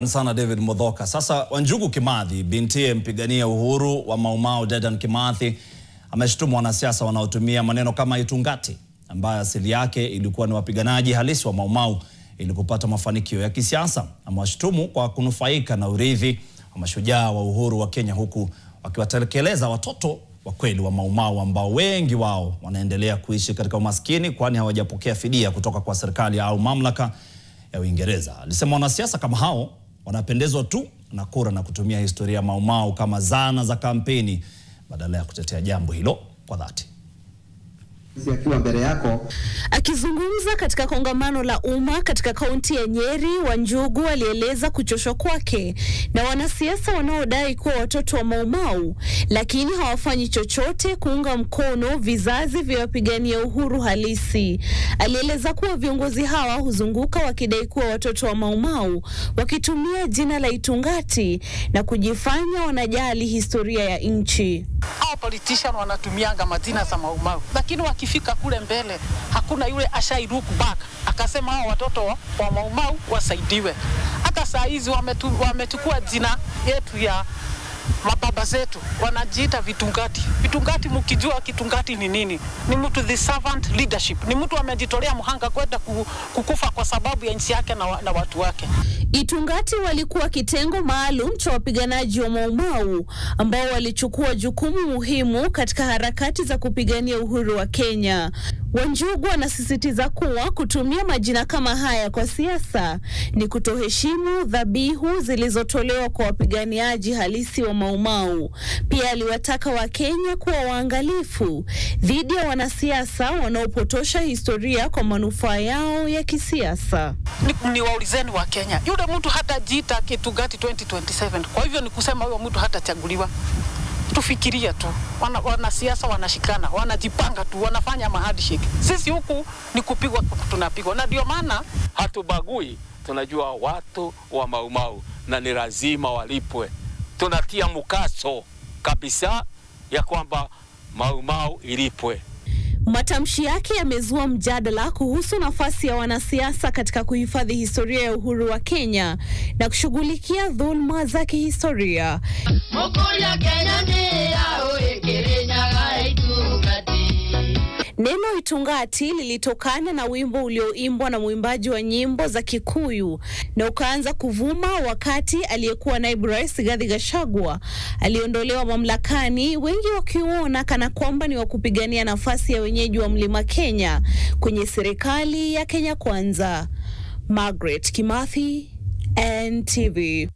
Sana David Modhoka. Sasa Wanjugu Kimathi, bintiye mpigania uhuru wa Mau Mau Dedan Kimathi, ameshtumu wanasiasa wanaotumia maneno kama itungati, ambayo asili yake ilikuwa ni wapiganaji halisi wa Mau Mau ili kupata mafanikio ya kisiasa. Amewashtumu kwa kunufaika na urithi wa mashujaa wa uhuru wa Kenya, huku wakiwatelekeleza watoto wa kweli wa Mau Mau ambao wengi wao wanaendelea kuishi katika umaskini kwani hawajapokea fidia kutoka kwa serikali au mamlaka ya Uingereza. Alisema wanasiasa kama hao wanapendezwa tu na kura na kutumia historia ya Mau Mau kama zana za kampeni badala ya kutetea jambo hilo kwa dhati. Akizungumza katika kongamano la umma katika kaunti ya Nyeri, Wanjugu alieleza kuchoshwa kwake na wanasiasa wanaodai kuwa watoto wa Mau Mau lakini hawafanyi chochote kuunga mkono vizazi vya wapigania uhuru halisi. Alieleza kuwa viongozi hawa huzunguka wakidai kuwa watoto wa Mau Mau wakitumia jina la itungati na kujifanya wanajali historia ya nchi. Hao politician wanatumianga majina za Mau Mau, lakini wakifika kule mbele hakuna yule ashai look back akasema hao watoto wa Mau Mau wasaidiwe. Hata saa hizi wamechukua jina yetu ya mababa zetu, wanajiita vitungati. Vitungati, mkijua kitungati ni nini? Ni mtu the servant leadership, ni mtu amejitolea mhanga kwenda kukufa kwa sababu ya nchi yake na watu wake. Itungati walikuwa kitengo maalum cha wapiganaji wa Mau Mau ambao walichukua jukumu muhimu katika harakati za kupigania uhuru wa Kenya. Wanjugu anasisitiza kuwa kutumia majina kama haya kwa siasa ni kutoheshimu dhabihu zilizotolewa kwa wapiganiaji halisi wa Mau Mau. Pia aliwataka Wakenya kuwa waangalifu dhidi ya wanasiasa wanaopotosha historia kwa manufaa yao ya kisiasa. Ni waulizeni wa Kenya, yule mtu hata jita Kitungati 2027. Kwa hivyo ni kusema huyo mtu hata chaguliwa. Tufikiria tu, wanasiasa wanashikana, wanajipanga tu, wanafanya handshake. Sisi huku ni kupigwa, tunapigwa. Na ndio maana hatubagui, tunajua watu wa Mau Mau na ni lazima walipwe. Tunatia mkazo kabisa ya kwamba Mau Mau ilipwe. Matamshi yake yamezua mjadala kuhusu nafasi ya wanasiasa katika kuhifadhi historia ya uhuru wa Kenya na kushughulikia dhulma za kihistoria. Neno itungati lilitokana na wimbo ulioimbwa na mwimbaji wa nyimbo za Kikuyu na ukaanza kuvuma wakati aliyekuwa naibu rais Rigathi Gachagua aliondolewa mamlakani, wengi wakiona kana kwamba ni wa kupigania nafasi ya wenyeji wa Mlima Kenya kwenye serikali ya Kenya Kwanza. Margaret Kimathi, NTV.